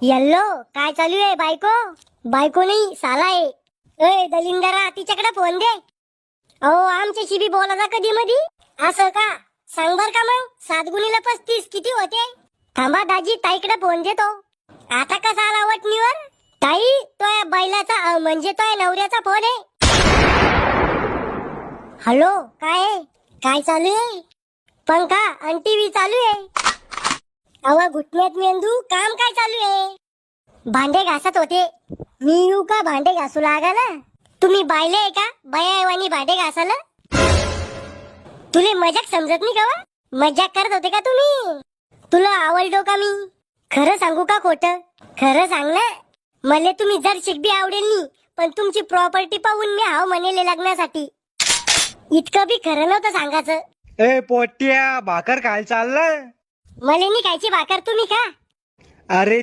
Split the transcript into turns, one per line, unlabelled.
Yellow काय चालू आहे बायको? बायको नाही साला आहे. ए दलिंदरा तिच्याकडे फोन दे. अहो आमच्याशी बी बोलायचा कधी मधी. असं का? सांग बर का मग 7 गुणिले 35 किती होते? थांबा दाजी ताईकडे फोन देतो. आता कसा आला वटणीवर? ताई तो या बैलाचा म्हणजे तो या नवऱ्याचा फोन आहे. हॅलो काय आहे? काय चालू आहे? पंखा आणि टीव्ही चालू आहे. अहो घुटण्यात मेंदू काम काय चालू आहे? भांडे घासत होते. मी येऊ का भांडे घासू लागायला? तुम्ही बायले आहे का बायावानी भांडे घासायला? तुले मजाक समजत नाही का वा? मजाक करत होते का तुम्ही? तुला आवडलो का मी? खरं सांगू का खोटं? खरं सांग ना. मले तुम्ही जर शिकबी आवडेल नी, पण तुमची प्रॉपर्टी पाहून मी हाव म्हणेले लग्नासाठी. इतकं बी खरं नव्हतं सांगायचं.
ए पोट्या भाकर खायला चालला?
मले नी खायची भाकर तुम्ही खा.
अरे